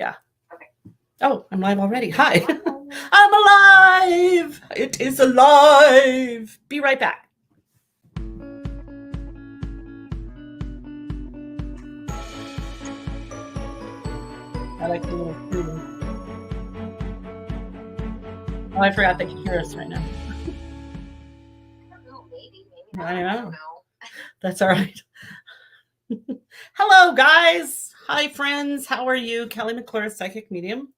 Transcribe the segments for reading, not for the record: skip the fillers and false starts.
Yeah. Okay. Oh, I'm live already. Hi. I'm alive. It is alive. Be right back. I like the little freedom. Oh, I forgot they can hear us right now. I don't know, maybe I don't not. know. That's all right. Hello, guys. Hi, friends. How are you? Kelly McClure, psychic medium.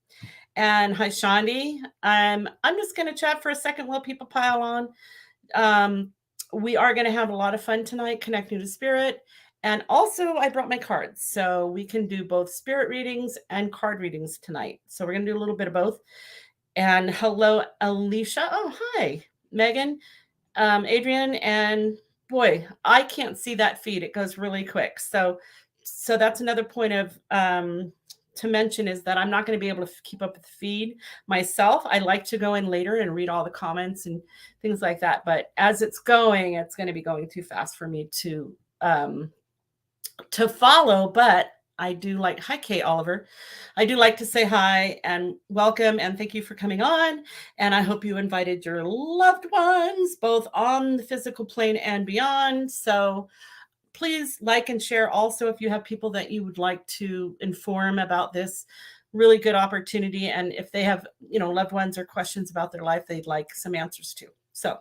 And hi, Shandi. I'm just going to chat for a second while people pile on. We are going to have a lot of fun tonight connecting to spirit. And also, I brought my cards. So we can do both spirit readings and card readings tonight. So we're going to do a little bit of both. And hello, Alicia. Oh, hi, Megan, Adrian, and boy, I can't see that feed. It goes really quick. So that's another point of to mention is that I'm not going to be able to keep up with the feed myself. I like to go in later and read all the comments and things like that. But as it's going to be going too fast for me to follow. But I do like, hi, Kate Oliver. I do like to say hi and welcome and thank you for coming on. And I hope you invited your loved ones, both on the physical plane and beyond. So please like and share also if you have people that you would like to inform about this really good opportunity. And if they have, loved ones or questions about their life, they'd like some answers to. So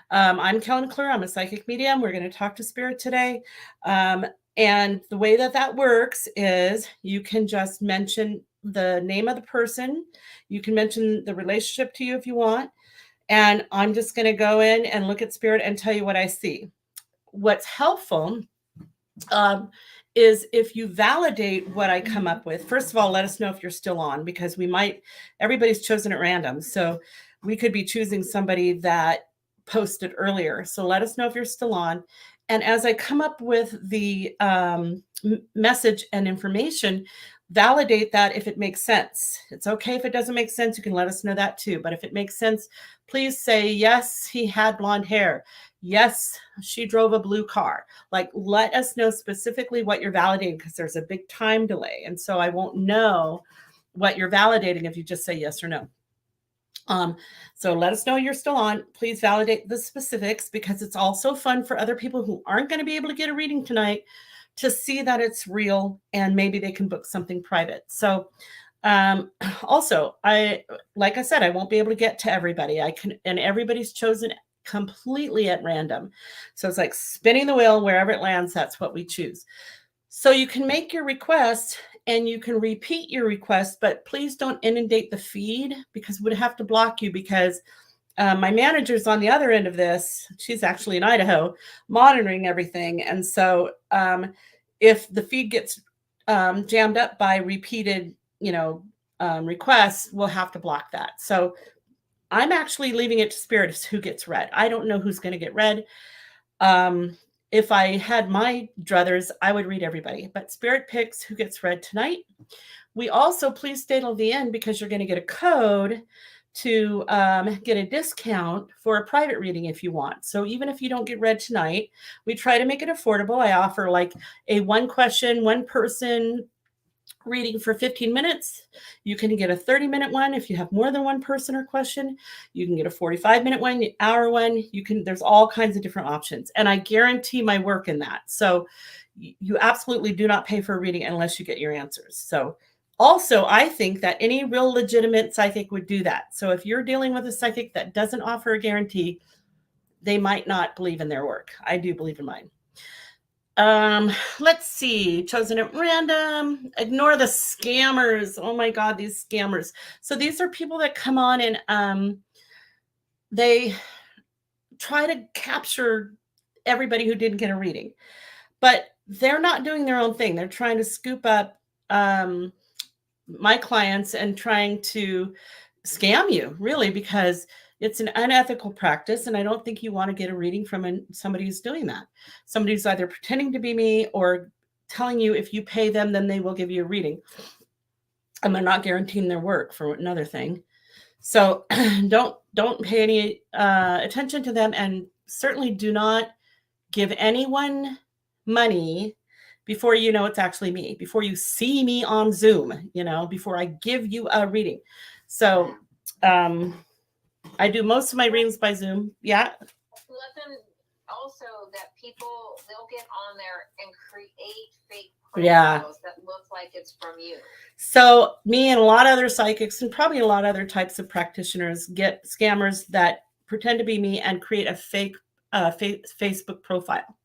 I'm Kelly McClure. I'm a psychic medium. We're going to talk to spirit today. And the way that works is you can just mention the name of the person. You can mention the relationship to you if you want. And I'm just going to go in and look at spirit and tell you what I see. What's helpful is if you validate what I come up with. First of all, let us know if you're still on, because everybody's chosen at random. So we could be choosing somebody that posted earlier. So let us know if you're still on. And as I come up with the message and information, validate that if it makes sense. It's okay if it doesn't make sense. You can let us know that too. But if it makes sense, please say, yes, he had blonde hair. Yes, she drove a blue car. Like, let us know specifically what you're validating, because there's a big time delay. And so I won't know what you're validating if you just say yes or no. So let us know you're still on. Please validate the specifics, because it's also fun for other people who aren't going to be able to get a reading tonight to see that it's real, and maybe they can book something private. So also, like I said, I won't be able to get to everybody. And everybody's chosen completely at random. So it's like spinning the wheel, wherever it lands, that's what we choose. So you can make your request and you can repeat your request, but please don't inundate the feed, because we'd have to block you, because my manager's on the other end of this. She's actually in Idaho monitoring everything. And so if the feed gets jammed up by repeated, requests, we'll have to block that. So I'm actually leaving it to spirit who gets read. I don't know who's going to get read. If I had my druthers, I would read everybody, but spirit picks who gets read tonight. We also, please stay till the end, because you're going to get a code to get a discount for a private reading if you want. So even if you don't get read tonight, we try to make it affordable. I offer like a one question, one person reading for 15 minutes. You can get a 30-minute one if you have more than one person or question. You can get a 45-minute one, hour one. There's all kinds of different options. And I guarantee my work in that. So you absolutely do not pay for a reading unless you get your answers. So also, I think that any real legitimate psychic would do that. So if you're dealing with a psychic that doesn't offer a guarantee, they might not believe in their work. I do believe in mine. Let's see, chosen at random. Ignore the scammers. Oh my God, these scammers. So these are people that come on and they try to capture everybody who didn't get a reading, but they're not doing their own thing. They're trying to scoop up my clients and trying to scam you, really, because it's an unethical practice. And I don't think you want to get a reading from somebody who's doing that. Somebody who's either pretending to be me or telling you if you pay them, then they will give you a reading. And they're not guaranteeing their work, for another thing. So don't pay any attention to them, and certainly do not give anyone money before you know it's actually me, before you see me on Zoom, before I give you a reading. So I do most of my readings by Zoom. Yeah. Let them also that they'll get on there and create fake Yeah. profiles that look like it's from you. So me and a lot of other psychics and probably a lot of other types of practitioners get scammers that pretend to be me and create a fake Facebook profile.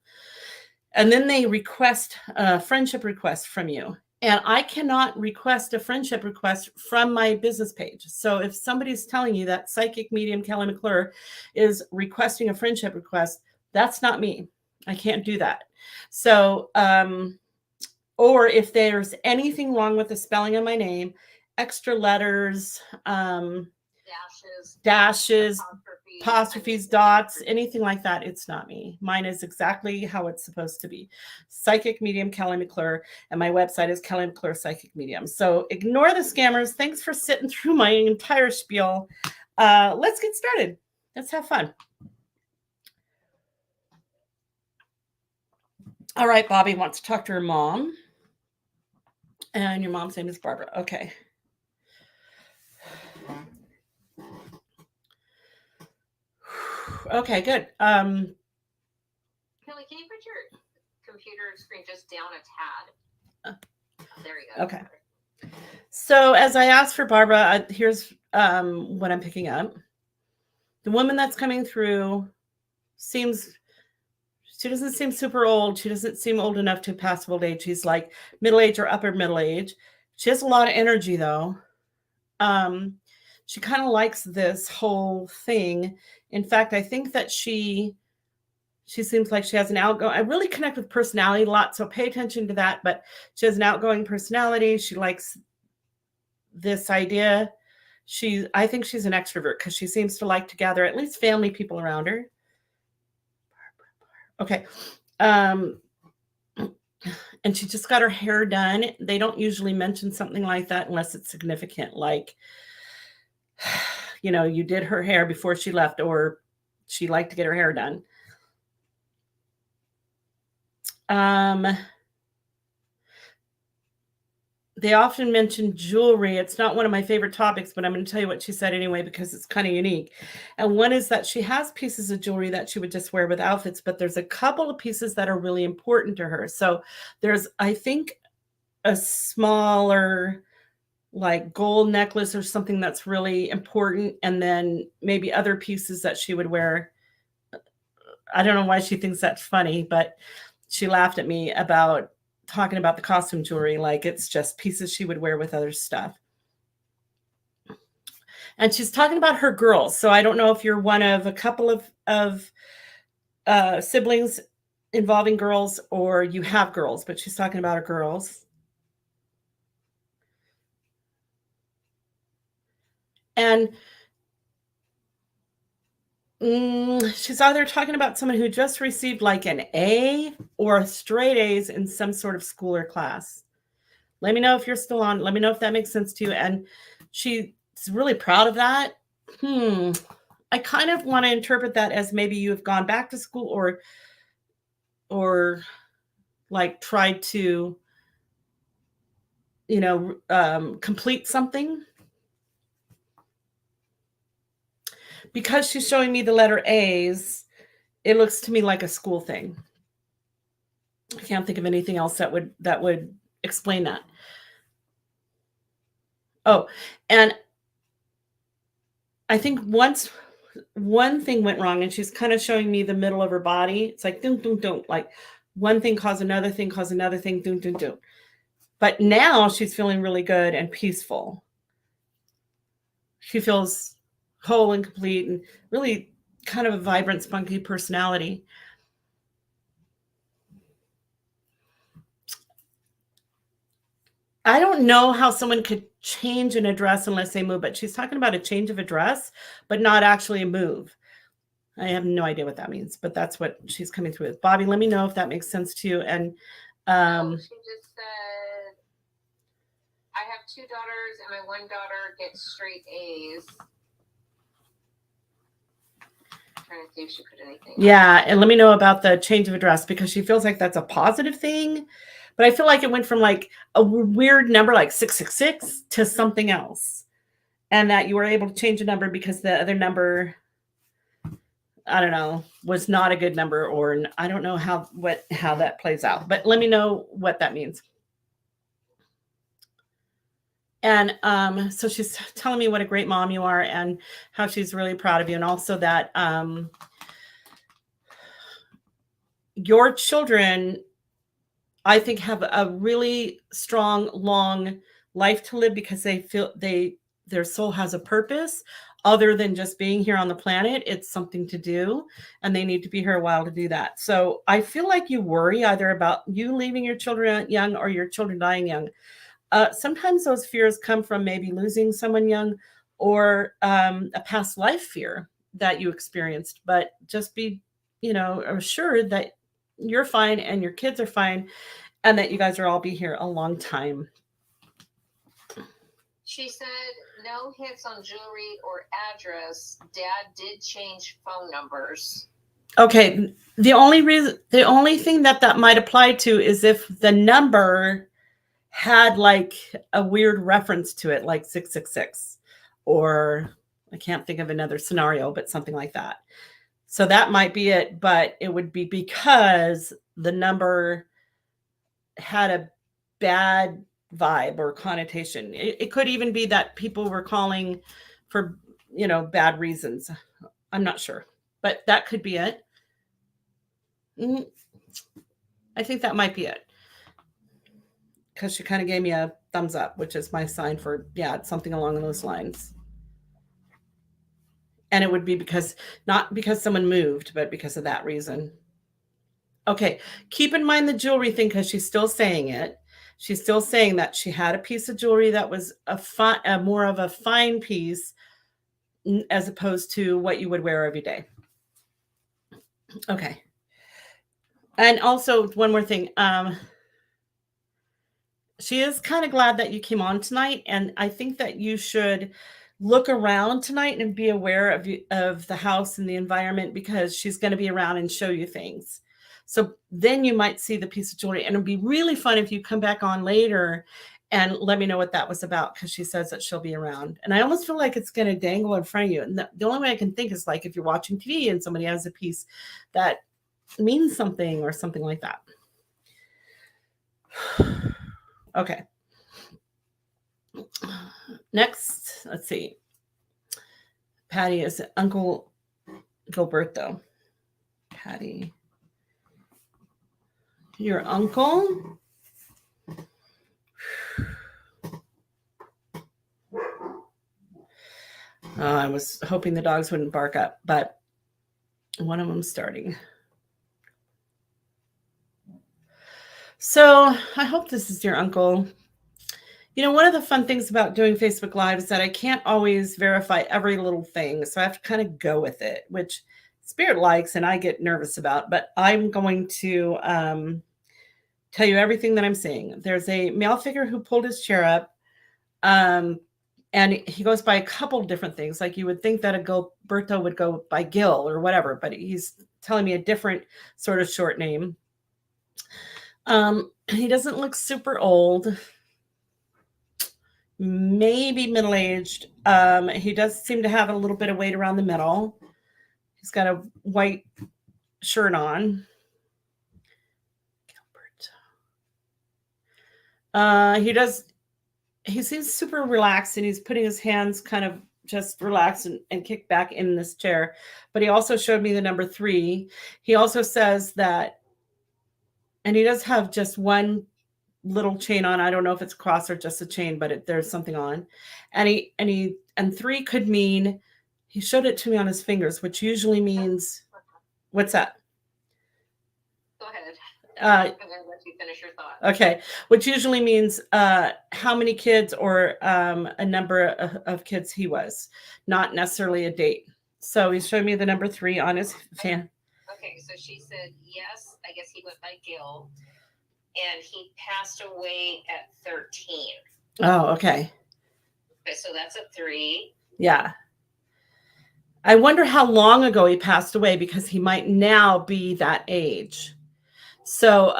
And then they request a friendship request from you. And I cannot request a friendship request from my business page. So if somebody's telling you that psychic medium Kelly McClure is requesting a friendship request, that's not me. I can't do that. So, or if there's anything wrong with the spelling of my name, extra letters, dashes, apostrophes, dots, anything like that, it's not me. Mine is exactly how it's supposed to be. Psychic medium Kelly McClure, and my website is Kelly McClure Psychic Medium. So ignore the scammers. Thanks for sitting through my entire spiel. Let's get started. Let's have fun. All right, Bobby wants to talk to her mom. And your mom's name is Barbara. Okay. Okay, good. Kelly, can you put your computer screen just down a tad? There you go. Okay. So as I asked for Barbara, here's what I'm picking up. The woman that's coming through she doesn't seem super old. She doesn't seem old enough to pass old age. She's like middle age or upper middle age. She has a lot of energy though. She kind of likes this whole thing. In fact, I think that she seems like she has an outgoing. I really connect with personality a lot, so pay attention to that. But she has an outgoing personality. She likes this idea. I think she's an extrovert because she seems to like to gather at least family people around her. Okay. And she just got her hair done. They don't usually mention something like that unless it's significant, like, you did her hair before she left, or she liked to get her hair done. They often mention jewelry. It's not one of my favorite topics, but I'm going to tell you what she said anyway, because it's kind of unique. And one is that she has pieces of jewelry that she would just wear with outfits, but there's a couple of pieces that are really important to her. So there's, I think, a smaller like gold necklace or something that's really important. And then maybe other pieces that she would wear. I don't know why she thinks that's funny, but she laughed at me about talking about the costume jewelry like it's just pieces she would wear with other stuff. And she's talking about her girls. So I don't know if you're one of a couple of siblings involving girls or you have girls, but she's talking about her girls. And she's either talking about someone who just received like an A or straight A's in some sort of school or class. Let me know if you're still on. Let me know if that makes sense to you. And she's really proud of that. I kind of want to interpret that as maybe you have gone back to school or like tried to, complete something. Because she's showing me the letter A's, it looks to me like a school thing. I can't think of anything else that would explain that. Oh, and I think once one thing went wrong, and she's kind of showing me the middle of her body. It's like, dun, dun, dun, like one thing caused another thing, dun, dun, dun. But now she's feeling really good and peaceful. She feels whole and complete and really kind of a vibrant, spunky personality. I don't know how someone could change an address unless they move, but she's talking about a change of address, but not actually a move. I have no idea what that means, but that's what she's coming through with. Bobby, let me know if that makes sense to you. And she just said, I have 2 daughters, and my one daughter gets straight A's. I'm trying to see if she put anything. Yeah, and let me know about the change of address because she feels like that's a positive thing. but I feel like it went from like a weird number like 666 to something else, and that you were able to change a number because the other number, I don't know, was not a good number, or I don't know how that plays out. But let me know what that means. And so she's telling me what a great mom you are and how she's really proud of you, and also that your children, I think, have a really strong, long life to live because they feel their soul has a purpose other than just being here on the planet. It's something to do, and they need to be here a while to do that. So I feel like you worry either about you leaving your children young or your children dying young. Sometimes those fears come from maybe losing someone young, or a past life fear that you experienced. But just be, assured that you're fine and your kids are fine, and that you guys will all be here a long time. She said no hits on jewelry or address. Dad did change phone numbers. Okay, the only thing that might apply to is if the number had like a weird reference to it, like 666, or I can't think of another scenario, but something like that. So that might be it, but it would be because the number had a bad vibe or connotation. It could even be that people were calling for, bad reasons. I'm not sure, but that could be it. I think that might be it, because she kind of gave me a thumbs up, which is my sign for, it's something along those lines. And it would be not because someone moved, but because of that reason. Okay, keep in mind the jewelry thing, because she's still saying it. She's still saying that she had a piece of jewelry that was a more of a fine piece, as opposed to what you would wear every day. Okay. And also one more thing. She is kind of glad that you came on tonight, and I think that you should look around tonight and be aware of the house and the environment, because she's going to be around and show you things. So then you might see the piece of jewelry, and it'd be really fun if you come back on later and let me know what that was about, because she says that she'll be around. And I almost feel like it's going to dangle in front of you. And the only way I can think is like if you're watching TV and somebody has a piece that means something or something like that. Okay. Next, let's see. Patty is Uncle Gilberto. Patty, your uncle. I was hoping the dogs wouldn't bark up, but one of them's starting. So I hope this is your uncle. One of the fun things about doing Facebook Live is that I can't always verify every little thing. So I have to kind of go with it, which Spirit likes and I get nervous about. But I'm going to tell you everything that I'm seeing. There's a male figure who pulled his chair up. And he goes by a couple different things. Like you would think that a Gilberto would go by Gil or whatever, but he's telling me a different sort of short name. He doesn't look super old, maybe middle-aged. He does seem to have a little bit of weight around the middle. He's got a white shirt on. He seems super relaxed, and he's putting his hands kind of just relaxed and kicked back in this chair. But he also showed me the number 3. He also says that, and he does have just one little chain on. I don't know if it's a cross or just a chain, but there's something on. And 3 could mean, he showed it to me on his fingers, which usually means, what's that? Go ahead. I'm going to let you finish your thought. Okay. Which usually means how many kids or a number of kids he was, not necessarily a date. So he's showing me the number 3 on his fan. Okay. So she said, yes, I guess he went by Gil. And he passed away at 13. Oh, okay. Okay, so that's a 3. Yeah. I wonder how long ago he passed away, because he might now be that age. So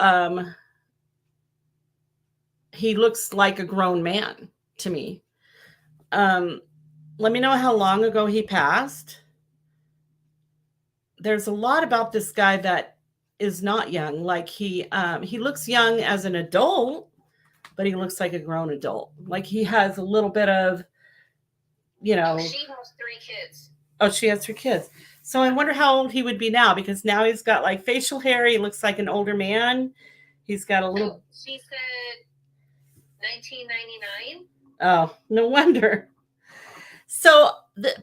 he looks like a grown man to me. Let me know how long ago he passed. There's a lot about this guy that is not young. Like he looks young as an adult, but he looks like a grown adult. Like he has a little bit of, you know. She has 3 kids. Oh, she has 3 kids. So I wonder how old he would be now, because now he's got like facial hair. He looks like an older man. He's got a little. Oh, she said 1999. Oh, no wonder. So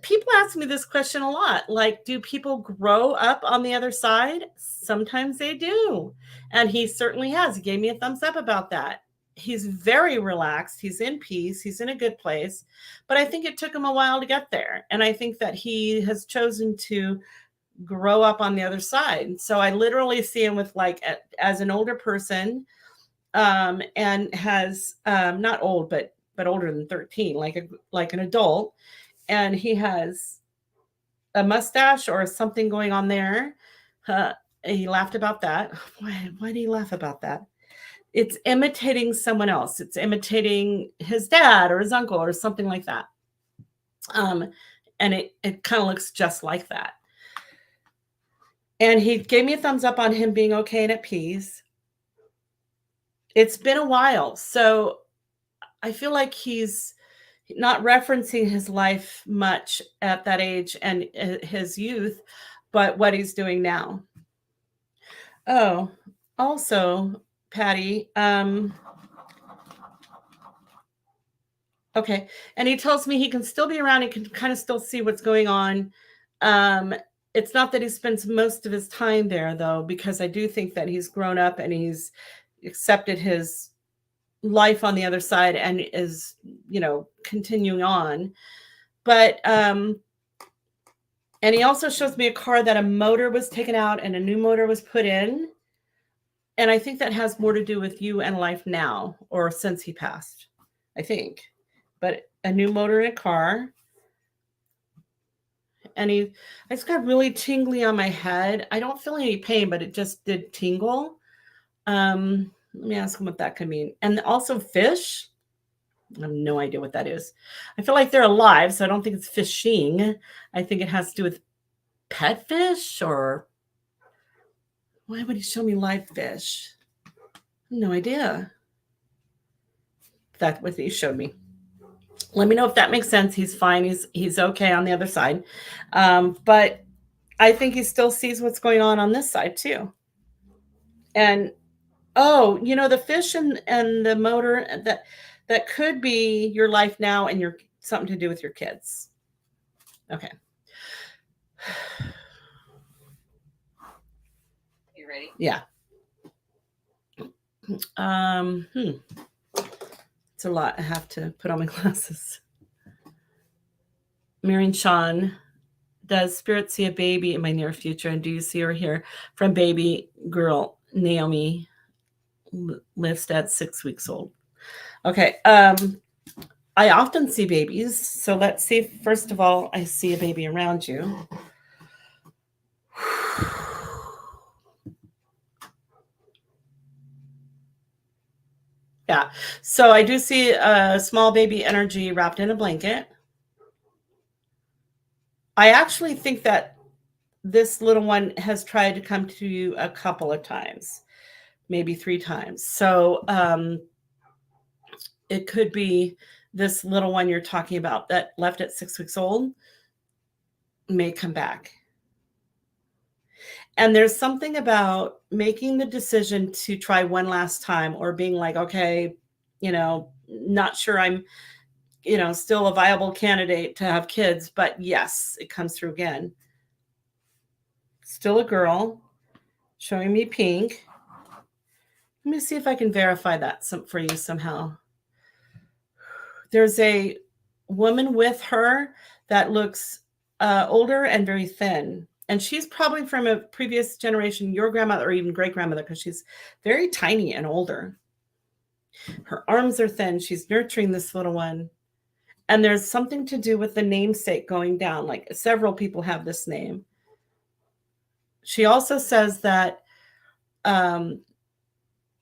people ask me this question a lot. Like, do people grow up on the other side? Sometimes they do. And he certainly has. He gave me a thumbs up about that. He's very relaxed. He's in peace. He's in a good place. But I think it took him a while to get there. And I think that he has chosen to grow up on the other side. So I literally see him with like, as an older person, and has, not old, but older than 13, like an adult. And he has a mustache or something going on there. He laughed about that. Why did he laugh about that? It's imitating someone else. It's imitating his dad or his uncle or something like that. And it kind of looks just like that. And he gave me a thumbs up on him being okay and at peace. It's been a while. So I feel like he's not referencing his life much at that age and his youth, but what he's doing now. Oh, also, Patty, okay. And he tells me he can still be around. He can kind of still see what's going on. It's not that he spends most of his time there, though, because I do think that he's grown up and he's accepted his life on the other side and is, continuing on. But, and he also shows me a car that a motor was taken out and a new motor was put in. And I think that has more to do with you and life now, or since he passed, I think. But a new motor in a car. And I just got really tingly on my head. I don't feel any pain, but it just did tingle. Let me ask him what that could mean. And also fish. I have no idea what that is. I feel like they're alive, so I don't think it's fishing. I think it has to do with pet fish, or why would he show me live fish? No idea. That's what he showed me. Let me know if that makes sense. He's fine. He's okay on the other side. But I think he still sees what's going on this side too. And the fish and the motor, that could be your life now and something to do with your kids. Okay. You ready? Yeah. It's a lot. I have to put on my glasses. Marion Sean, does Spirit see a baby in my near future? And do you see or hear from baby girl Naomi, lives at 6 weeks old? Okay. I often see babies. So let's see if, first of all, I see a baby around you. Yeah. So I do see a small baby energy wrapped in a blanket. I actually think that this little one has tried to come to you a couple of times, maybe 3 times. So it could be this little one you're talking about that left at 6 weeks old may come back. And there's something about making the decision to try one last time, or being like, okay, not sure I'm, still a viable candidate to have kids, but yes, it comes through again. Still a girl, showing me pink. Let me see if I can verify that for you somehow. There's a woman with her that looks older and very thin. And she's probably from a previous generation, your grandmother or even great-grandmother, because she's very tiny and older. Her arms are thin. She's nurturing this little one. And there's something to do with the namesake going down. Like several people have this name. She also says that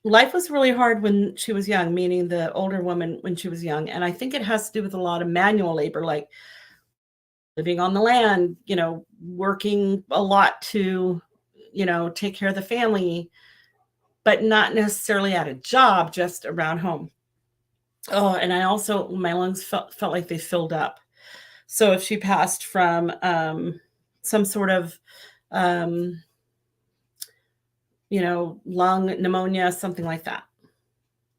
life was really hard when she was young, meaning the older woman when she was young. And I think it has to do with a lot of manual labor, like living on the land, working a lot to, take care of the family, but not necessarily at a job, just around home. Oh, and I also, my lungs felt like they filled up. So if she passed from some sort of, um, lung pneumonia, something like that,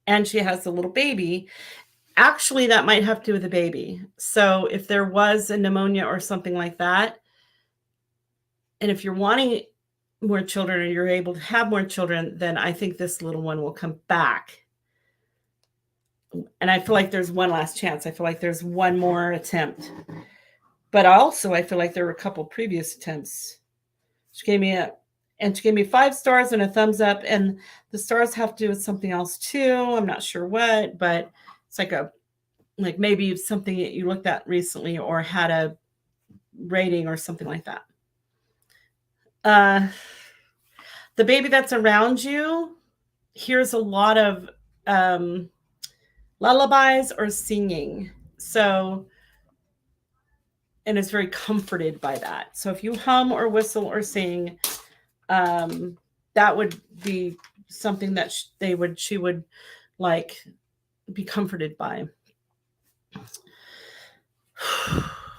and she has a little baby, actually, that might have to do with the baby. So if there was a pneumonia or something like that, and if you're wanting more children or you're able to have more children, then I think this little one will come back. And I feel like there's one last chance. I feel like there's one more attempt. But also, I feel like there were a couple previous attempts. She gave me 5 stars and a thumbs up. And the stars have to do with something else too. I'm not sure what, but it's like maybe something that you looked at recently or had a rating or something like that. The baby that's around you hears a lot of lullabies or singing. So, and is very comforted by that. So if you hum or whistle or sing, that would be something that she would like be comforted by.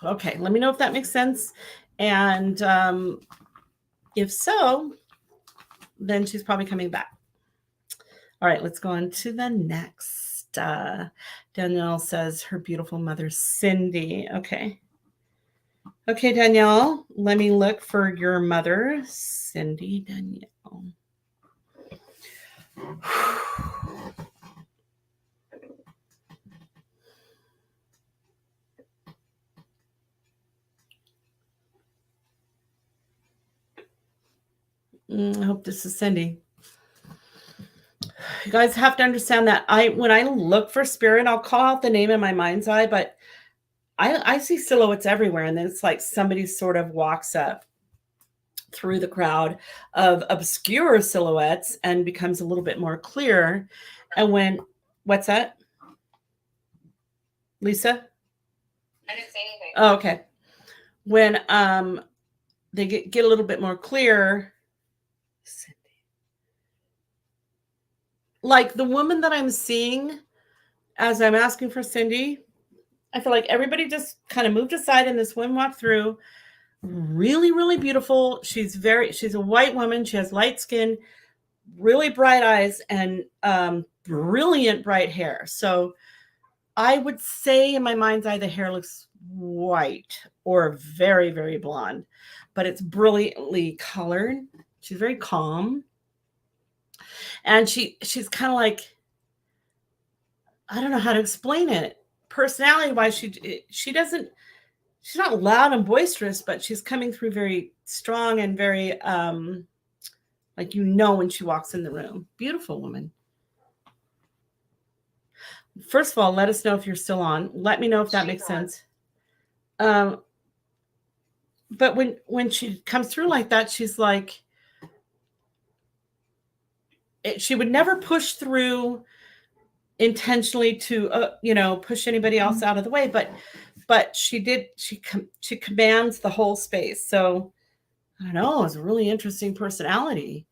Okay, let me know if that makes sense. And if so, then she's probably coming back. All right, let's go on to the next. Danielle says her beautiful mother, Cindy. Okay. Okay, Danielle, let me look for your mother, Cindy Danielle. I hope this is Cindy. You guys have to understand that when I look for spirit, I'll call out the name in my mind's eye, but I see silhouettes everywhere. And then it's like somebody sort of walks up through the crowd of obscure silhouettes and becomes a little bit more clear. And what's that? Lisa? I didn't say anything. Oh, okay. When they get a little bit more clear, like the woman that I'm seeing as I'm asking for Cindy, I feel like everybody just kind of moved aside and this woman walked through. Really, really beautiful. She's a white woman. She has light skin, really bright eyes, and brilliant bright hair. So I would say in my mind's eye, the hair looks white or very, very blonde, but it's brilliantly colored. She's very calm. And she's kind of like, I don't know how to explain it. Personality wise, she's not loud and boisterous, but she's coming through very strong and very like when she walks in the room. Beautiful woman. First of all, let us know if you're still on. Let me know if that makes sense. But when she comes through like that, she's like, she would never push through intentionally to push anybody else out of the way, but she commands the whole space. So I don't know, it's a really interesting personality.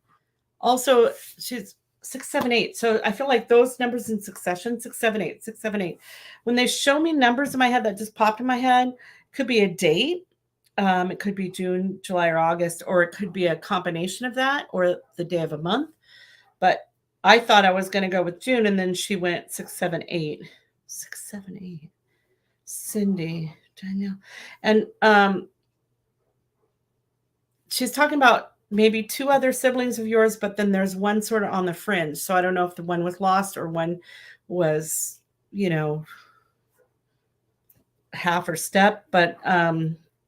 Also, she's 6, 7, 8. So I feel like those numbers in succession, 6, 7, 8, 6, 7, 8. When they show me numbers in my head that just popped in my head, could be a date. It could be June, July, or August, or it could be a combination of that or the day of a month. But I thought I was going to go with June, and then she went 6, 7, 8. 6, 7, 8. Cindy, Danielle. And she's talking about maybe 2 other siblings of yours, but then there's one sort of on the fringe. So I don't know if the one was lost or one was, half or step. But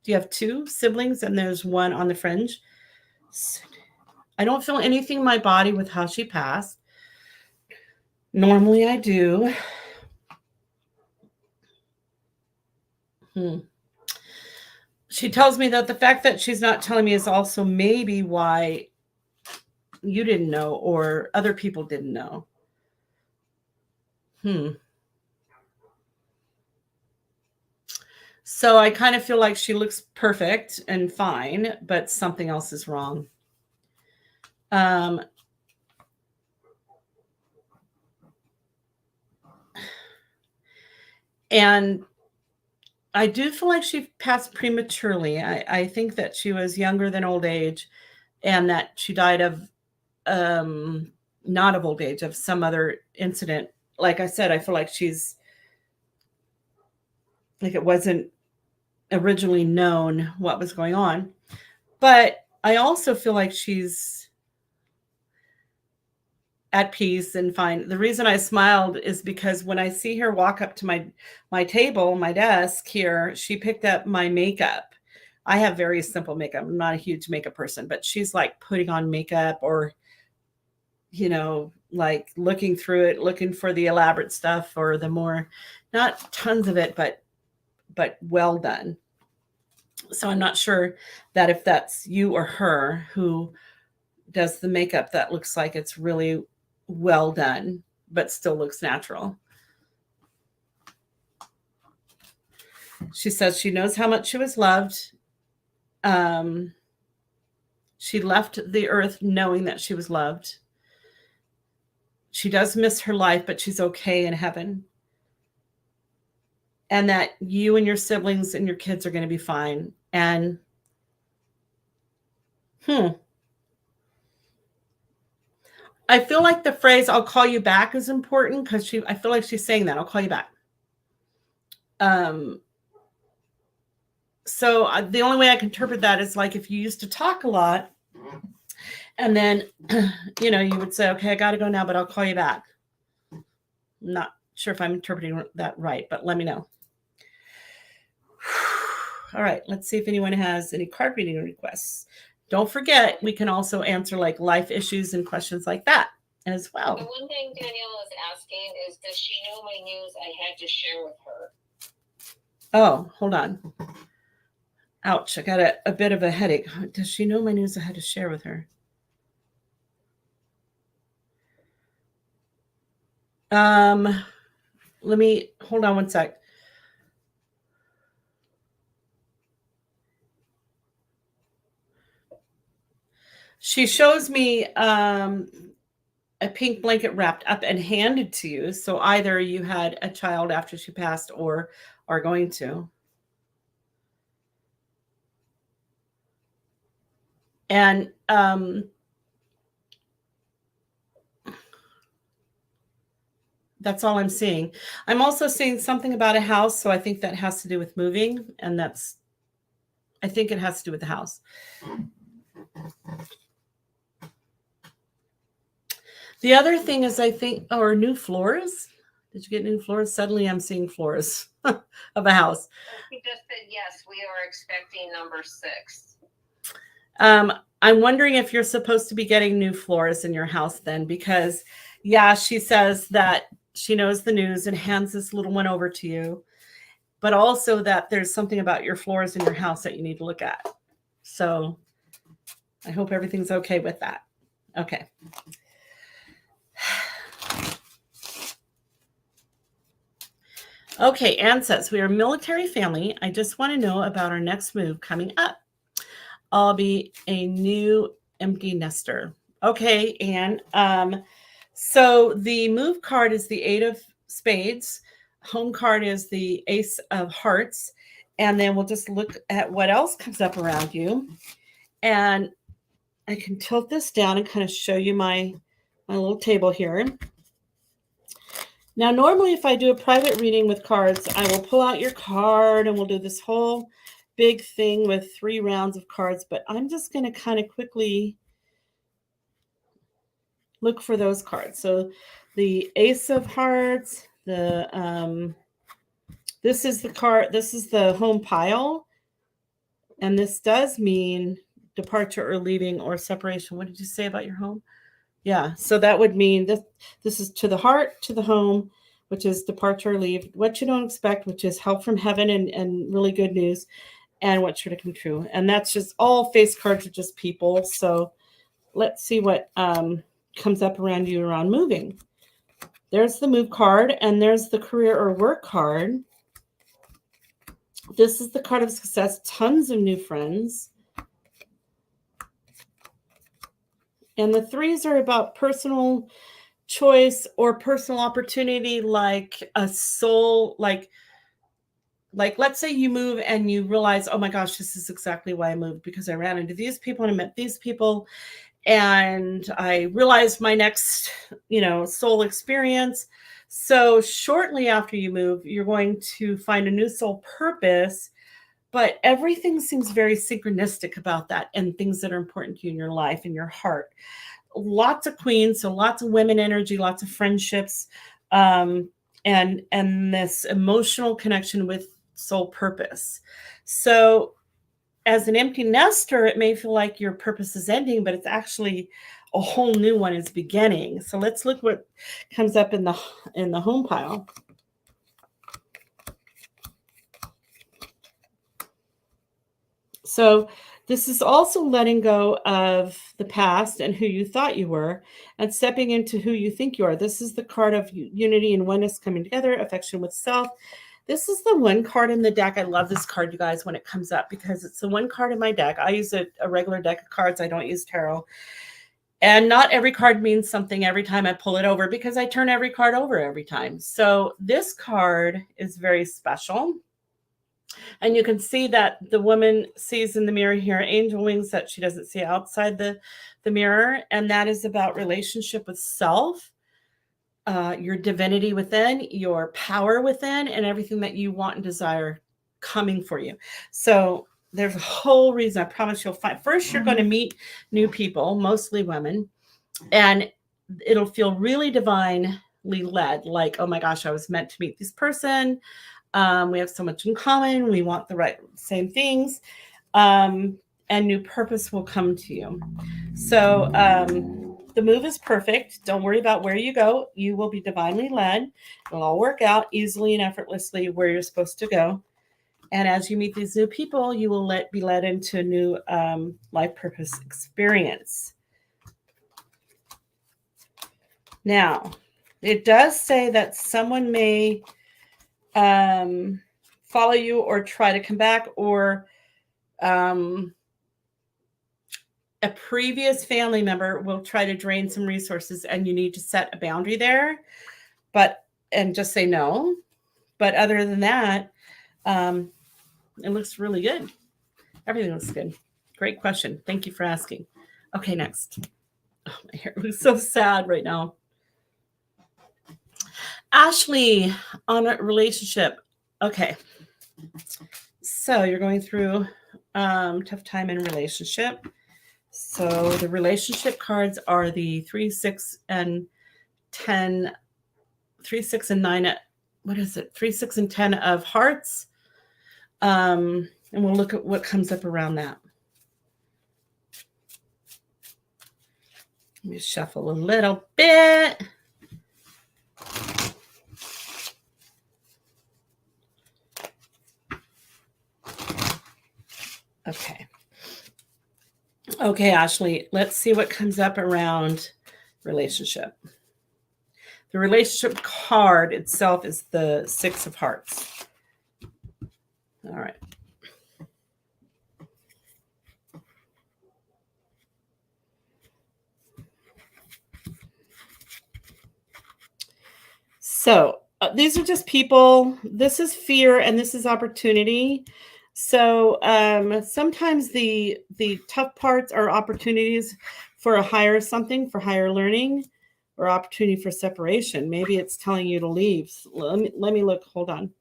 you have 2 siblings and there's one on the fringe. I don't feel anything in my body with how she passed. Normally I do. She tells me that the fact that she's not telling me is also maybe why you didn't know or other people didn't know? So I kind of feel like she looks perfect and fine, but something else is wrong. Um, and I do feel like she passed prematurely. I think that she was younger than old age and that she died of not of old age, of some other incident. Like I said, I feel like she's like it wasn't originally known what was going on. But I also feel like she's at peace and fine. The reason I smiled is because when I see her walk up to my table, my desk here, she picked up my makeup. I have very simple makeup. I'm not a huge makeup person, but she's like putting on makeup or like looking through it, looking for the elaborate stuff or the more, not tons of it, but well done. So I'm not sure that if that's you or her who does the makeup, that looks like it's really well done, but still looks natural. She says she knows how much she was loved. She left the earth knowing that she was loved. She does miss her life, but she's okay in heaven. And that you and your siblings and your kids are going to be fine. And I feel like the phrase "I'll call you back" is important because I feel like she's saying that I'll call you back. So the only way I can interpret that is like if you used to talk a lot, and then you would say, "Okay, I got to go now, but I'll call you back." I'm not sure if I'm interpreting that right, but let me know. All right, let's see if anyone has any card reading requests. Don't forget, we can also answer like life issues and questions like that as well. The one thing Danielle is asking is, does she know my news I had to share with her? Oh, hold on. Ouch, I got a bit of a headache. Does she know my news I had to share with her? Let me hold on one sec. She shows me a pink blanket wrapped up and handed to you. So either you had a child after she passed or are going to. And that's all I'm seeing. I'm also seeing something about a house. So I think that has to do with moving. And I think it has to do with the house. The other thing is, I think, or new floors. Did you get new floors? Suddenly I'm seeing floors of a house. She just said, yes, we are expecting number 6. I'm wondering if you're supposed to be getting new floors in your house then, because yeah, she says that she knows the news and hands this little one over to you, but also that there's something about your floors in your house that you need to look at. So I hope everything's okay with that. Okay. Okay, Anne says, we are a military family. I just want to know about our next move coming up. I'll be a new empty nester. Okay, Anne. So the move card is the 8 of spades. Home card is the Ace of hearts. And then we'll just look at what else comes up around you. And I can tilt this down and kind of show you my little table here. Now, normally if I do a private reading with cards, I will pull out your card and we'll do this whole big thing with 3 rounds of cards, but I'm just going to kind of quickly look for those cards. So the Ace of Hearts, this is the card, this is the home pile, and this does mean departure or leaving or separation. What did you say about your home? Yeah, so that would mean this is to the heart, to the home, which is departure or leave, what you don't expect, which is help from heaven and really good news, and what's sure to come true. And that's just all face cards are just people. So let's see what comes up around you around moving. There's the move card, and there's the career or work card. This is the card of success, tons of new friends. And the threes are about personal choice or personal opportunity, like a soul, like let's say you move and you realize, oh my gosh, this is exactly why I moved, because I ran into these people and I met these people and I realized my next, soul experience. So shortly after you move, you're going to find a new soul purpose, but everything seems very synchronistic about that and things that are important to you in your life and your heart. Lots of queens, so lots of women energy, lots of friendships, and this emotional connection with soul purpose. So as an empty nester, it may feel like your purpose is ending, but it's actually a whole new one is beginning. So let's look what comes up in the home pile. So this is also letting go of the past and who you thought you were and stepping into who you think you are. This is the card of unity and oneness coming together, affection with self. This is the one card in the deck. I love this card, you guys, when it comes up, because it's the one card in my deck. I use a regular deck of cards. I don't use tarot. And not every card means something every time I pull it over, because I turn every card over every time. So this card is very special. And you can see that the woman sees in the mirror here angel wings that she doesn't see outside the mirror. And that is about relationship with self, your divinity within, your power within, and everything that you want and desire coming for you. So there's a whole reason. I promise you'll find. First, you're going to meet new people, mostly women, and it'll feel really divinely led. Like, oh my gosh, I was meant to meet this person. We have so much in common. We want the same things. And new purpose will come to you. So the move is perfect. Don't worry about where you go. You will be divinely led. It'll all work out easily and effortlessly where you're supposed to go. And as you meet these new people, you will be led into a new life purpose experience. Now, it does say that someone may follow you or try to come back, or a previous family member will try to drain some resources, and you need to set a boundary there, and just say no. But other than that, it looks really good. Everything looks good. Great question. Thank you for asking. Okay, next. Oh, my hair looks so sad right now. Ashley, on a relationship. Okay. So you're going through tough time in relationship. So the relationship cards are the 3, 6, and 10, 3, 6, and 9. What is it? 3, 6, and 10 of hearts. And we'll look at what comes up around that. Let me shuffle a little bit. Okay, Ashley, let's see what comes up around relationship. The relationship card itself is the 6 of hearts. All right. So these are just people. This is fear and this is opportunity. So sometimes the tough parts are opportunities for a higher something, for higher learning, or opportunity for separation. Maybe it's telling you to leave. Let me look. Hold on.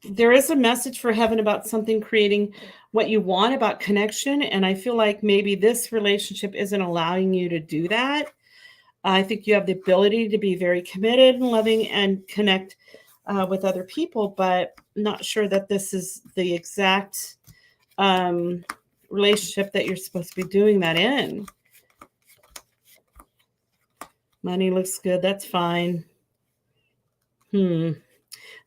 There is a message for heaven about something creating what you want, about connection. And I feel like maybe this relationship isn't allowing you to do that. I think you have the ability to be very committed and loving and connect with other people, but not sure that this is the exact relationship that you're supposed to be doing that in. Money looks good. That's fine.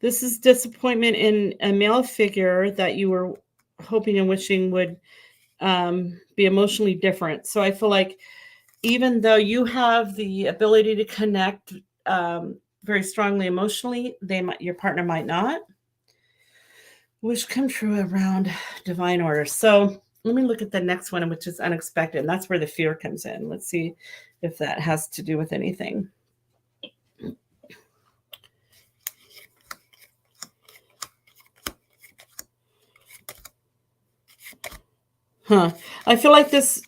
This is disappointment in a male figure that you were hoping and wishing would be emotionally different. So I feel like even though you have the ability to connect very strongly emotionally, your partner might not. Wish come true around divine order. So let me look at the next one, which is unexpected. And that's where the fear comes in. Let's see if that has to do with anything. I feel like this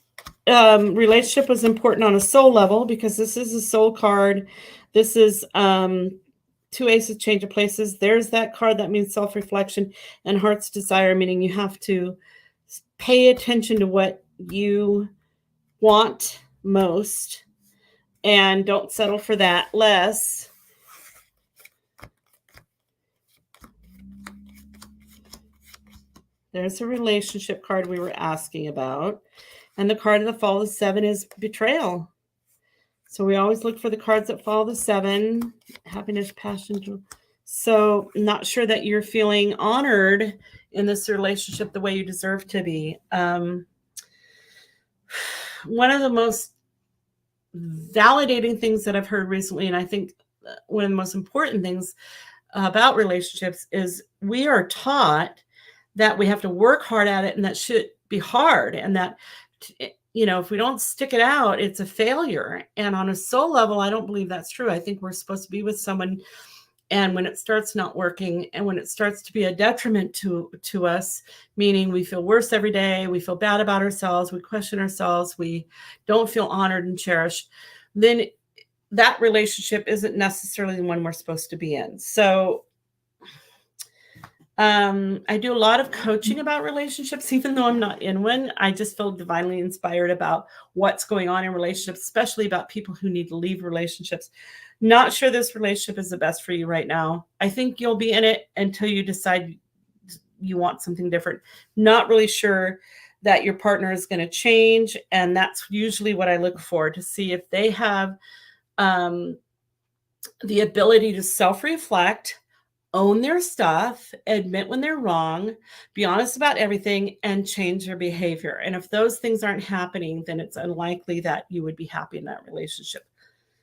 relationship was important on a soul level because this is a soul card. This is two aces, change of places. There's that card that means self-reflection and heart's desire, meaning you have to pay attention to what you want most and don't settle for that less. There's a relationship card we were asking about. And the card of the fall of 7 is betrayal. So we always look for the cards that follow the 7, happiness, passion. So not sure that you're feeling honored in this relationship the way you deserve to be. One of the most validating things that I've heard recently, and I think one of the most important things about relationships is we are taught that we have to work hard at it and that should be hard and that if we don't stick it out, it's a failure. And on a soul level, I don't believe that's true. I think we're supposed to be with someone, and when it starts not working and when it starts to be a detriment to us, meaning we feel worse every day, we feel bad about ourselves, we question ourselves, we don't feel honored and cherished, then that relationship isn't necessarily the one we're supposed to be in. So I do a lot of coaching about relationships, even though I'm not in one. I just feel divinely inspired about what's going on in relationships, especially about people who need to leave relationships. Not sure this relationship is the best for you right now. I think you'll be in it until you decide you want something different. Not really sure that your partner is going to change. And that's usually what I look for, to see if they have the ability to self-reflect, own their stuff, admit when they're wrong, be honest about everything, and change their behavior. And if those things aren't happening, then it's unlikely that you would be happy in that relationship.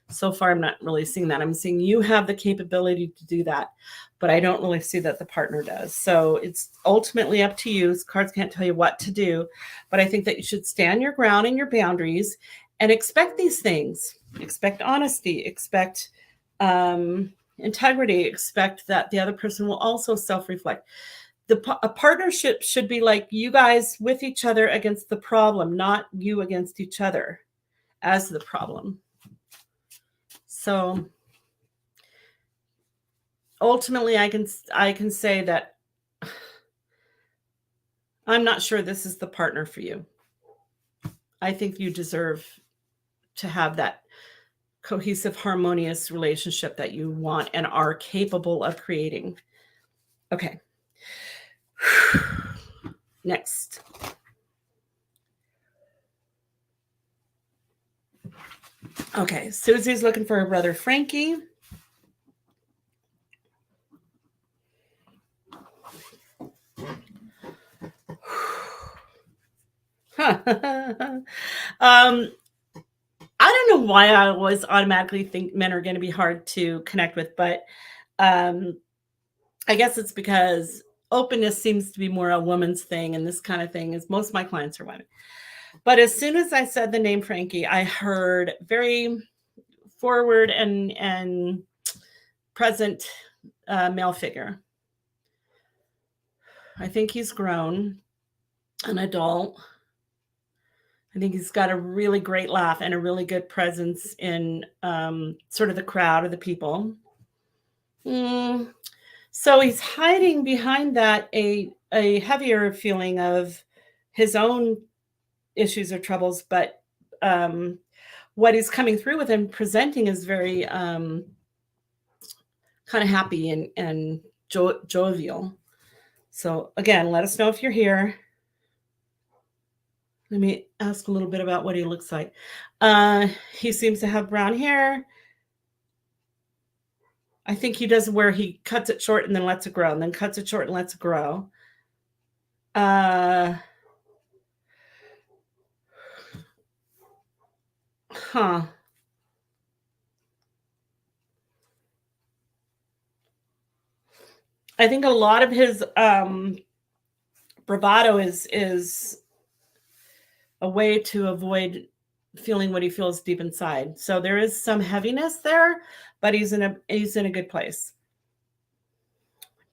So far, I'm not really seeing that. I'm seeing you have the capability to do that, but I don't really see that the partner does. So it's ultimately up to you. Cards can't tell you what to do, but I think that you should stand your ground and your boundaries and expect these things. Expect honesty, expect integrity, expect that the other person will also self-reflect. A partnership should be like you guys with each other against the problem, not you against each other as the problem. So ultimately, I can say that I'm not sure this is the partner for you. I think you deserve to have that cohesive, harmonious relationship that you want and are capable of creating. Okay. Next. Okay, Susie's looking for her brother Frankie. I don't know why I always automatically think men are going to be hard to connect with, but I guess it's because openness seems to be more a woman's thing, and this kind of thing is most of my clients are women. But as soon as I said the name Frankie, I heard very forward and present male figure. I think he's grown, an adult. I think he's got a really great laugh and a really good presence in sort of the crowd of the people. So he's hiding behind that a heavier feeling of his own issues or troubles, but what he's coming through with and presenting is very kind of happy and jovial. So again, let us know if you're here. Let me ask a little bit about what he looks like. He seems to have brown hair. I think he does where he cuts it short and then lets it grow, and then cuts it short and lets it grow. Huh. I think a lot of his bravado is a way to avoid feeling what he feels deep inside. So there is some heaviness there, but he's in a good place.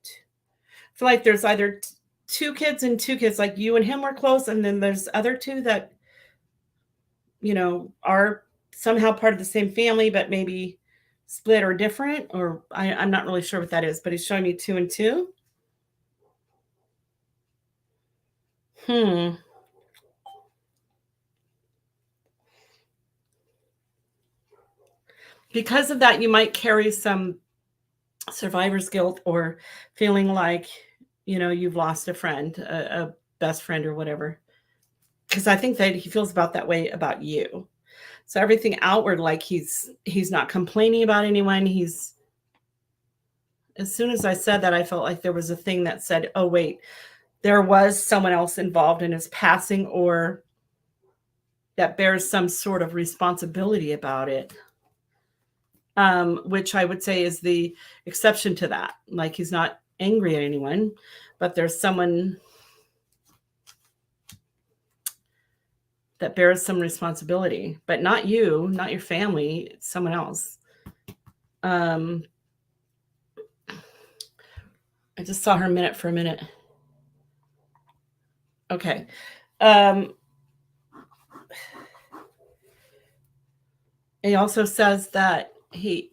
I feel like there's either two kids and two kids, like you and him were close, and then there's other two that are somehow part of the same family, but maybe split or different, or I'm not really sure what that is, but he's showing me 2 and 2. Because of that, you might carry some survivor's guilt or feeling like, you've lost a friend, a best friend or whatever. Because I think that he feels about that way about you. So everything outward, like he's not complaining about anyone. As soon as I said that, I felt like there was a thing that said, oh, wait, there was someone else involved in his passing or that bears some sort of responsibility about it. Which I would say is the exception to that. Like he's not angry at anyone, but there's someone that bears some responsibility, but not you, not your family, it's someone else. I just saw her minute for a minute. Okay. He also says that he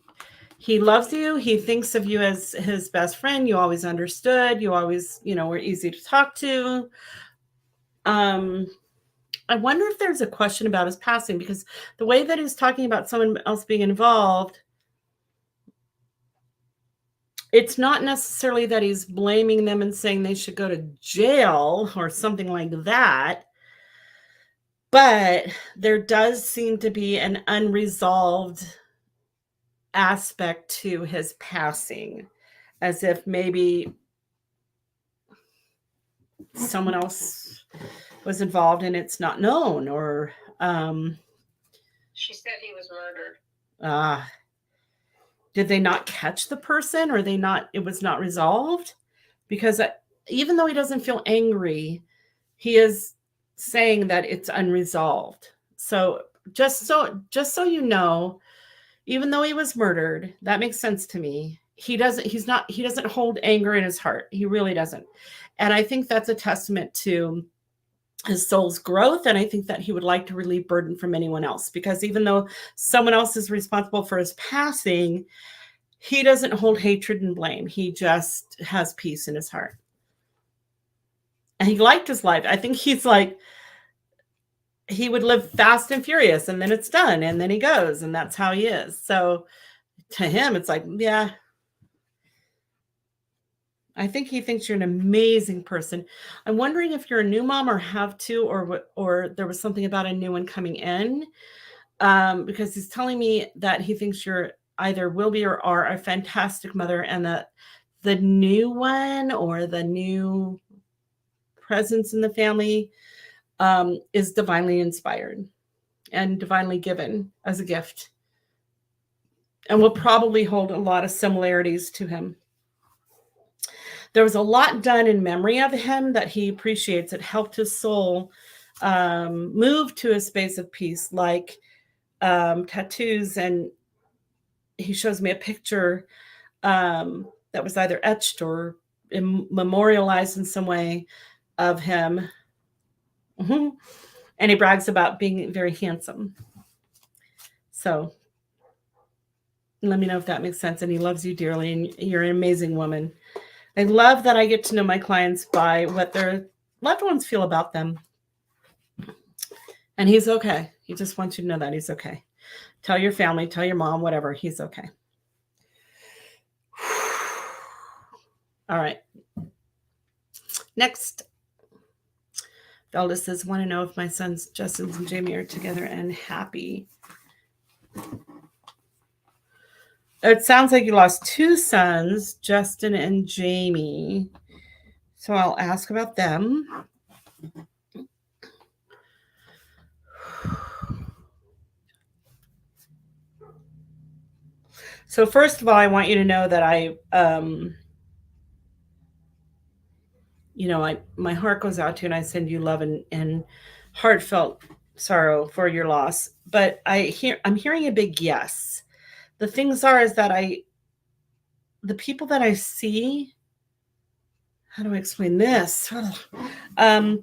loves you. He thinks of you as his best friend. You always understood. You always, were easy to talk to. I wonder if there's a question about his passing, because the way that he's talking about someone else being involved, it's not necessarily that he's blaming them and saying they should go to jail or something like that. But there does seem to be an unresolved aspect to his passing, as if maybe someone else was involved and it's not known, or she said he was murdered. Did they not catch the person, or it was not resolved? Because even though he doesn't feel angry, he is saying that it's unresolved. So just so you know, even though he was murdered, that makes sense to me. He doesn't hold anger in his heart. He really doesn't. And I think that's a testament to his soul's growth. And I think that he would like to relieve burden from anyone else, because even though someone else is responsible for his passing, he doesn't hold hatred and blame. He just has peace in his heart. And he liked his life. I think he's like, he would live fast and furious, and then it's done, and then he goes, and that's how he is. So to him, it's like, yeah, I think he thinks you're an amazing person. I'm wondering if you're a new mom or have two, or there was something about a new one coming in, because he's telling me that he thinks you're either will be or are a fantastic mother, and that the new one or the new presence in the family is divinely inspired and divinely given as a gift, and will probably hold a lot of similarities to him. There was a lot done in memory of him that he appreciates. It helped his soul move to a space of peace, like tattoos. And he shows me a picture that was either etched or memorialized in some way of him. Mm-hmm. And he brags about being very handsome. So let me know if that makes sense. And he loves you dearly, and you're an amazing woman. I love that I get to know my clients by what their loved ones feel about them. And he's okay. He just wants you to know that he's okay. Tell your family, tell your mom, whatever. He's okay. All right. Next. Velda says, want to know if my sons, Justin and Jamie, are together and happy. It sounds like you lost two sons, Justin and Jamie. So I'll ask about them. So first of all, I want you to know that my heart goes out to you, and I send you love and heartfelt sorrow for your loss. But I'm hearing a big yes. The things are is that the people that I see, how do I explain this? Are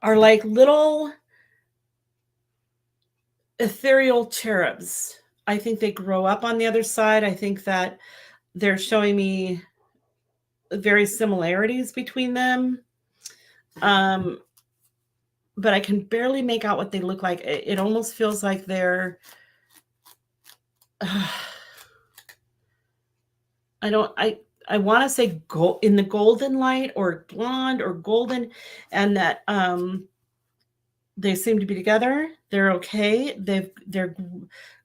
like little ethereal cherubs. I think they grow up on the other side. I think that they're showing me very similarities between them. But I can barely make out what they look like. It almost feels like they're I want to say gold in the golden light or blonde or golden, and that they seem to be together. They're okay. They're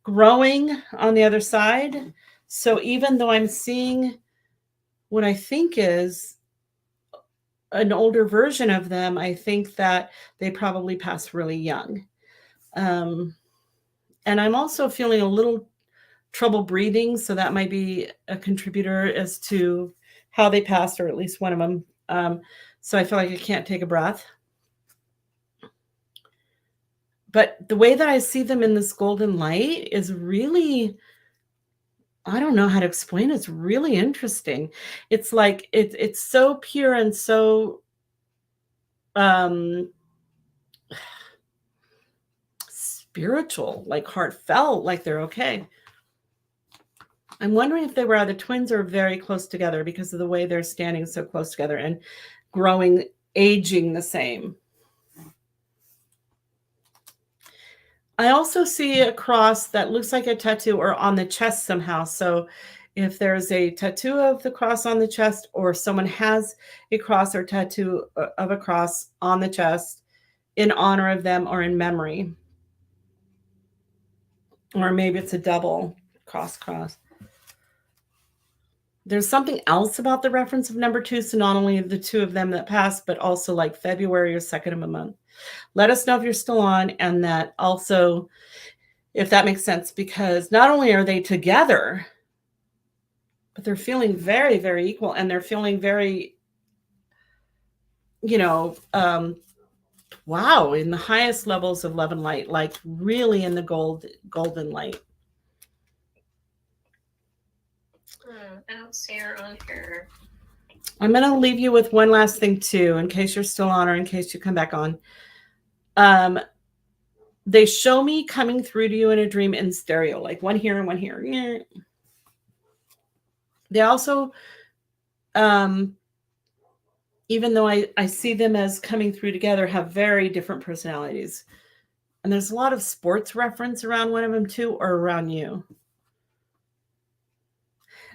growing on the other side. So even though I'm seeing what I think is an older version of them, I think that they probably passed really young. And I'm also feeling a little trouble breathing, so that might be a contributor as to how they passed, or at least one of them. So I feel like I can't take a breath. But the way that I see them in this golden light is really, I don't know how to explain it. It's really interesting. It's like it's so pure and so spiritual, like heartfelt, like they're okay. I'm wondering if they were either twins or very close together because of the way they're standing so close together and growing, aging the same. I also see a cross that looks like a tattoo or on the chest somehow. So if there's a tattoo of the cross on the chest, or someone has a cross or tattoo of a cross on the chest in honor of them or in memory, or maybe it's a double cross. There's something else about the reference of number 2. So not only the two of them that passed, but also like February or 2nd of a month. Let us know if you're still on, and that also, if that makes sense, because not only are they together, but they're feeling very, very equal, and they're feeling very, wow, in the highest levels of love and light, like really in the golden light. I don't see her on here. I'm going to leave you with one last thing too, in case you're still on or in case you come back on. They show me coming through to you in a dream in stereo, like one here and one here. They also, even though I see them as coming through together, have very different personalities. And there's a lot of sports reference around one of them too, or around you.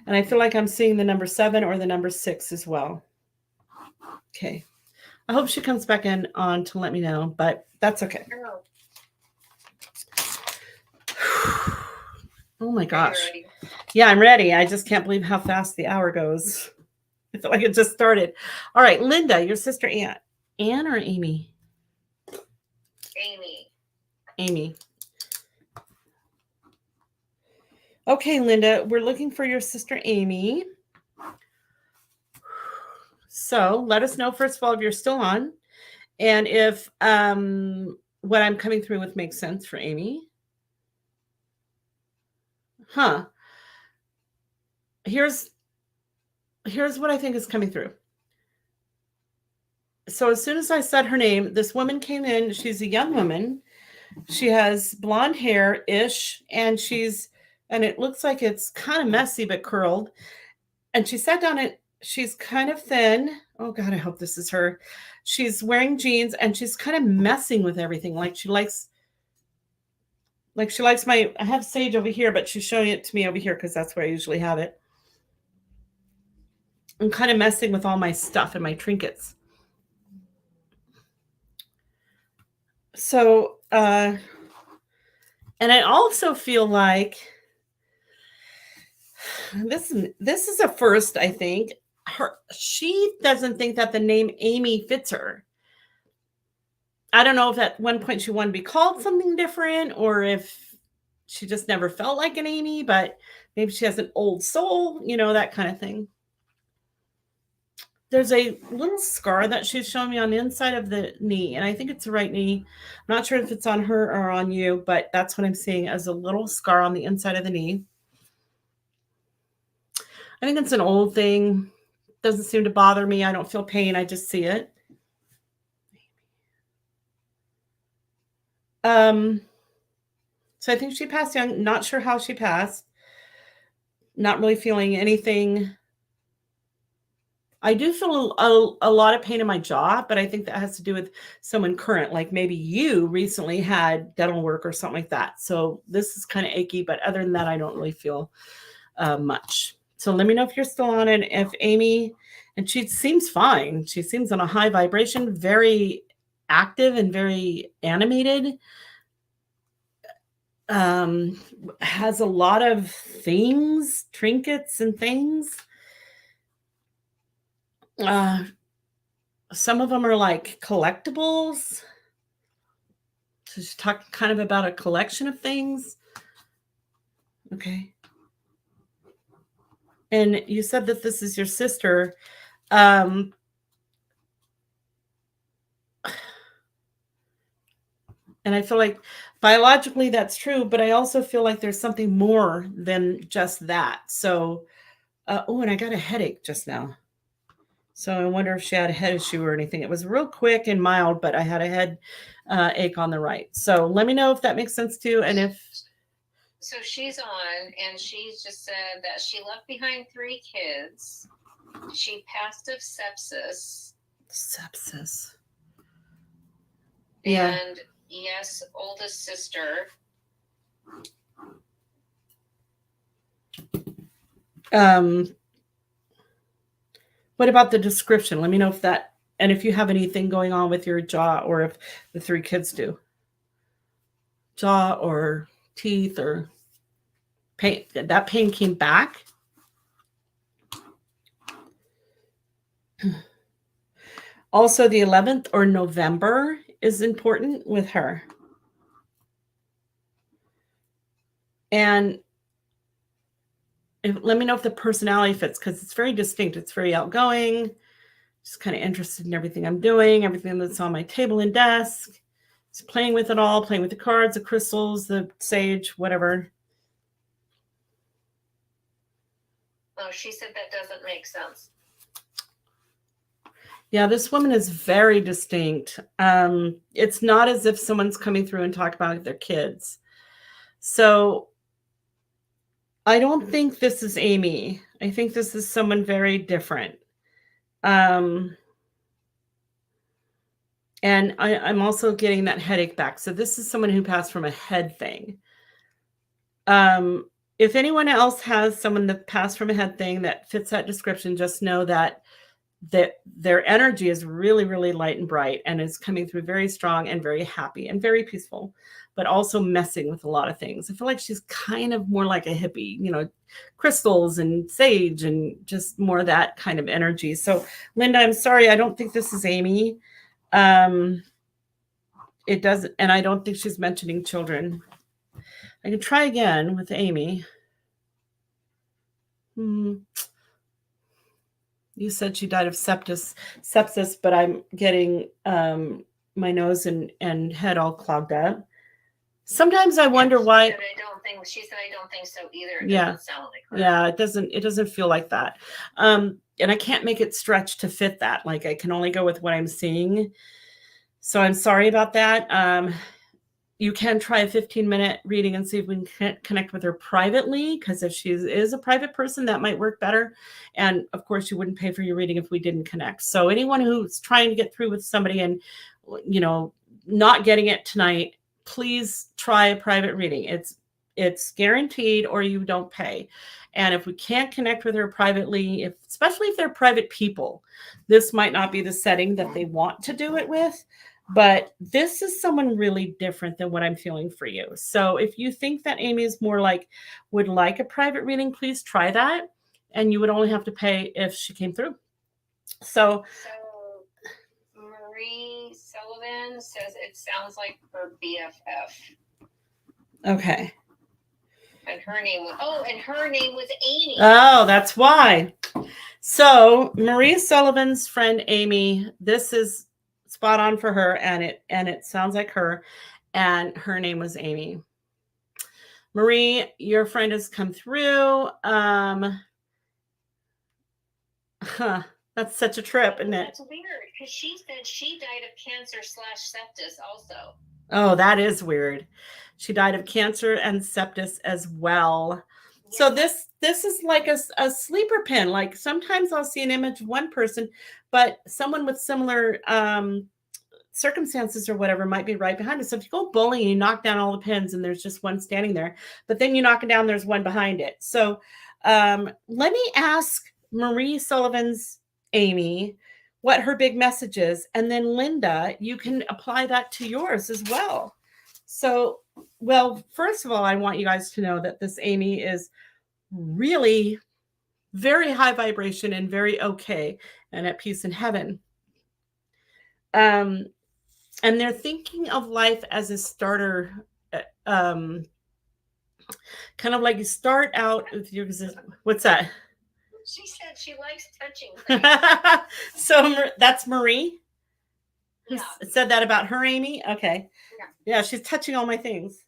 And I feel like I'm seeing the number 7 or the number 6 as well. Okay. I hope she comes back in on to let me know, but that's okay. Oh my gosh. Yeah, I'm ready. I just can't believe how fast the hour goes. I feel like it just started. All right, Linda, your sister Anne. Anne or Amy? Amy. Okay, Linda, we're looking for your sister Amy. So let us know, first of all, if you're still on, and if what I'm coming through with makes sense for Amy. Here's what I think is coming through. So as soon as I said her name, this woman came in. She's a young woman. She has blonde hair-ish, and it looks like it's kind of messy but curled. And she sat down, and she's kind of thin. Oh God, I hope this is her. She's wearing jeans, and she's kind of messing with everything. Like she likes I have sage over here, but she's showing it to me over here because that's where I usually have it. I'm kind of messing with all my stuff and my trinkets. So, and I also feel like This is a first, I think. She doesn't think that the name Amy fits her. I don't know if at one point she wanted to be called something different or if she just never felt like an Amy, but maybe she has an old soul, that kind of thing. There's a little scar that she's showing me on the inside of the knee, and I think it's the right knee. I'm not sure if it's on her or on you, but that's what I'm seeing as a little scar on the inside of the knee. I think it's an old thing. Doesn't seem to bother me. I don't feel pain. I just see it. So I think she passed young. Not sure how she passed. Not really feeling anything. I do feel a lot of pain in my jaw, but I think that has to do with someone current, like maybe you recently had dental work or something like that. So this is kind of achy, but other than that, I don't really feel much. So let me know if you're still on it. If Amy, and she seems fine. She seems on a high vibration, very active and very animated. Has a lot of things, trinkets and things. Some of them are like collectibles. So she's talking kind of about a collection of things. Okay. And you said that this is your sister. And I feel like biologically that's true, but I also feel like there's something more than just that. So, and I got a headache just now. So I wonder if she had a head issue or anything. It was real quick and mild, but I had a head ache on the right. So let me know if that makes sense too. And if. So she's on, and she's just said that she left behind 3 kids. She passed of sepsis. Sepsis. Yeah. And yes, oldest sister. What about the description? Let me know if that, and if you have anything going on with your jaw, or if the 3 kids do. Jaw or teeth or pain. That pain came back. Also, the 11th or November is important with her. And let me know if the personality fits, because it's very distinct. It's very outgoing, just kind of interested in everything I'm doing, everything that's on my table and desk. It's playing with it all, playing with the cards, the crystals, the sage, whatever. Oh, she said that doesn't make sense. Yeah, this woman is very distinct. It's not as if someone's coming through and talking about their kids. So I don't think this is Amy. I think this is someone very different. And I'm also getting that headache back. So this is someone who passed from a head thing. If anyone else has someone that passed from a head thing that fits that description, just know that their energy is really, really light and bright and is coming through very strong and very happy and very peaceful, but also messing with a lot of things. I feel like she's kind of more like a hippie, crystals and sage and just more that kind of energy. So Linda, I'm sorry. I don't think this is Amy. It doesn't, and I don't think she's mentioning children. I can try again with Amy. You said she died of sepsis, but I'm getting my nose and head all clogged up. Sometimes I wonder why. She said I don't think so either. It Yeah. doesn't sound like her. Yeah, it doesn't feel like that. And I can't make it stretch to fit that. Like, I can only go with what I'm seeing. So I'm sorry about that. You can try a 15-minute reading and see if we can connect with her privately, because if she is a private person, that might work better. And of course, you wouldn't pay for your reading if we didn't connect. So anyone who's trying to get through with somebody and, not getting it tonight, please try a private reading. It's guaranteed, or you don't pay. And if we can't connect with her privately, especially if they're private people, this might not be the setting that they want to do it with. But this is someone really different than what I'm feeling for you. So if you think that Amy is more like, would like a private reading, please try that. And you would only have to pay if she came through. So Marie Sullivan says it sounds like her BFF. okay. And her name was Amy. Oh, that's why. So Marie Sullivan's friend Amy, this is spot on for her, and it sounds like her, and her name was Amy. Marie, your friend has come through. That's such a trip, isn't it? That's weird because she said she died of cancer / sepsis also. Oh, that is weird. She died of cancer and sepsis as well. Yeah. So this is like a sleeper pin. Like sometimes I'll see an image of one person, but someone with similar circumstances or whatever might be right behind it. So if you go bowling and you knock down all the pins and there's just one standing there, but then you knock it down, there's one behind it. So let me ask Marie Sullivan's Amy what her big message is. And then Linda, you can apply that to yours as well. So, well, first of all, I want you guys to know that this Amy is really very high vibration and very okay and at peace in heaven. And they're thinking of life as a starter, kind of like you start out with your, what's that? She said she likes touching things. So that's Marie? Yeah. Who said that about her, Amy? Okay. Yeah. Yeah, she's touching all my things.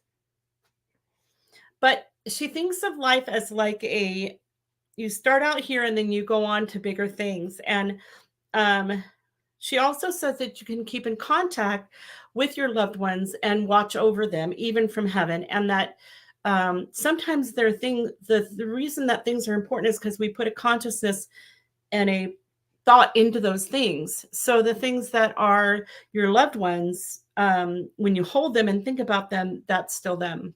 But she thinks of life as like you start out here and then you go on to bigger things. And she also says that you can keep in contact with your loved ones and watch over them, even from heaven. And that sometimes the reason that things are important is because we put a consciousness and a thought into those things. So the things that are your loved ones, when you hold them and think about them, that's still them.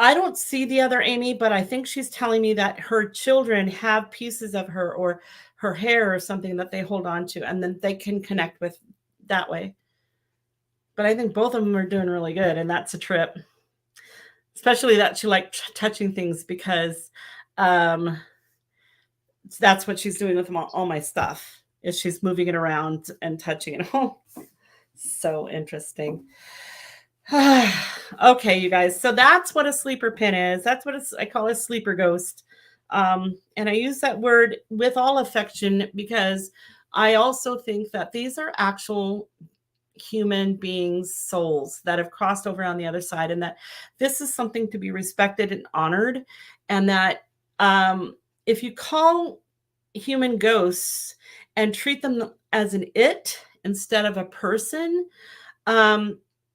I don't see the other Amy, but I think she's telling me that her children have pieces of her or her hair or something that they hold on to, and then they can connect with that way. But I think both of them are doing really good, and that's a trip. Especially that she liked touching things because that's what she's doing with all my stuff, is she's moving it around and touching it. Oh, so interesting. Okay, you guys. So that's what a sleeper pin is. That's what I call a sleeper ghost. And I use that word with all affection because I also think that these are actual human beings' souls that have crossed over on the other side, and that this is something to be respected and honored. And that if you call human ghosts and treat them as an it instead of a person,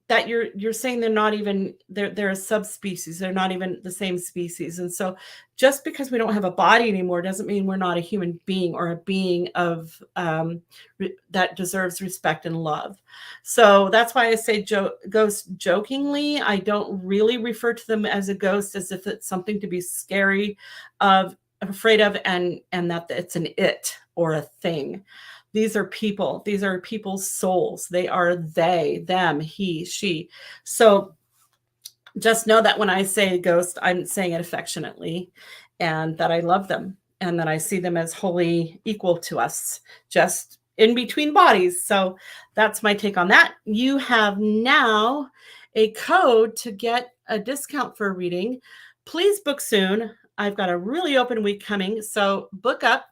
that you're saying they're not even, they're a subspecies. They're not even the same species. And so just because we don't have a body anymore doesn't mean we're not a human being or a being of that deserves respect and love. So that's why I say ghost jokingly. I don't really refer to them as a ghost as if it's something to be scary afraid of, and that it's an it or a thing. These are people. These are people's souls. They are they, them, he, she. So just know that when I say ghost, I'm saying it affectionately, and that I love them and that I see them as wholly equal to us, just in between bodies. So that's my take on that. You have now a code to get a discount for a reading. Please book soon. I've got a really open week coming, so book up.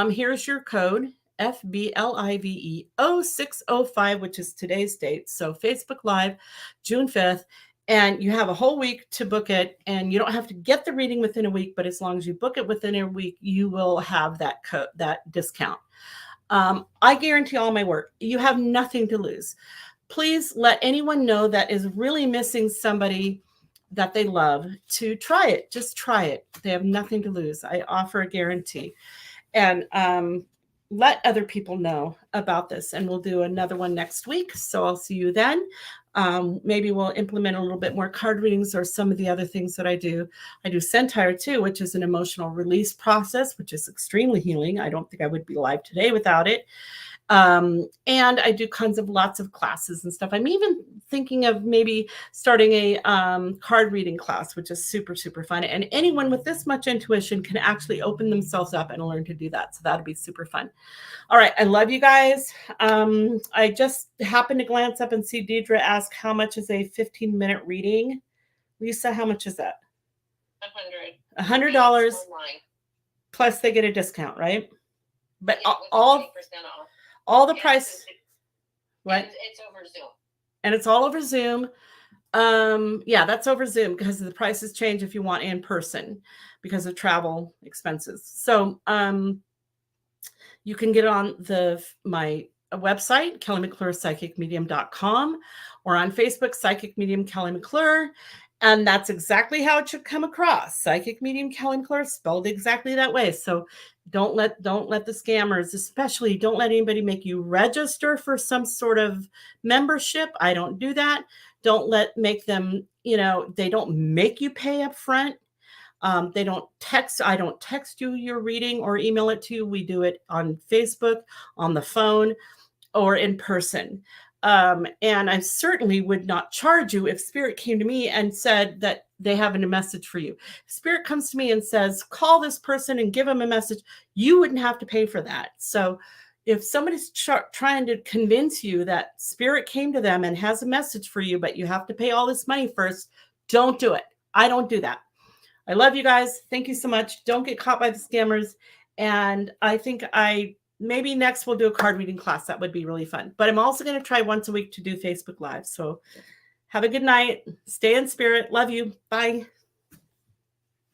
Here's your code. FBLIVE 0605, which is today's date. So Facebook Live, June 5th. And you have a whole week to book it. And you don't have to get the reading within a week, but as long as you book it within a week, you will have that code, that discount. I guarantee all my work. You have nothing to lose. Please let anyone know that is really missing somebody that they love to try it. Just try it. They have nothing to lose. I offer a guarantee. And let other people know about this, and we'll do another one next week. So I'll see you then. Maybe we'll implement a little bit more card readings or some of the other things that I do. I do Sentire too, which is an emotional release process, which is extremely healing. I don't think I would be live today without it. And I do lots of classes and stuff. I'm even thinking of maybe starting a card reading class, which is super, super fun. And anyone with this much intuition can actually open themselves up and learn to do that. So that'd be super fun. All right. I love you guys. I just happened to glance up and see Deidre ask, how much is a 15-minute reading? Lisa, how much is that? $100 plus they get a discount, right? But Yeah, all 20% off. the price, what? And it's over Zoom. And it's all over Zoom. Yeah, that's over Zoom because the prices change if you want in person because of travel expenses. So you can get on my website, kellymcclurepsychicmedium.com, or on Facebook, Psychic Medium Kelly McClure. And that's exactly how it should come across. Psychic Medium Kelly McClure, spelled exactly that way. So don't let the scammers, especially don't let anybody make you register for some sort of membership. I don't do that. Make them, they don't make you pay up front. I don't text you your reading or email it to you. We do it on Facebook, on the phone, or in person. And I certainly would not charge you if Spirit came to me and said that they have a message for you. If Spirit comes to me and says, call this person and give them a message, you wouldn't have to pay for that. So if somebody's trying to convince you that Spirit came to them and has a message for you, but you have to pay all this money first, don't do it. I don't do that. I love you guys. Thank you so much. Don't get caught by the scammers. And I think maybe next we'll do a card reading class. That would be really fun. But I'm also going to try once a week to do Facebook Live. So have a good night. Stay in spirit. Love you. Bye.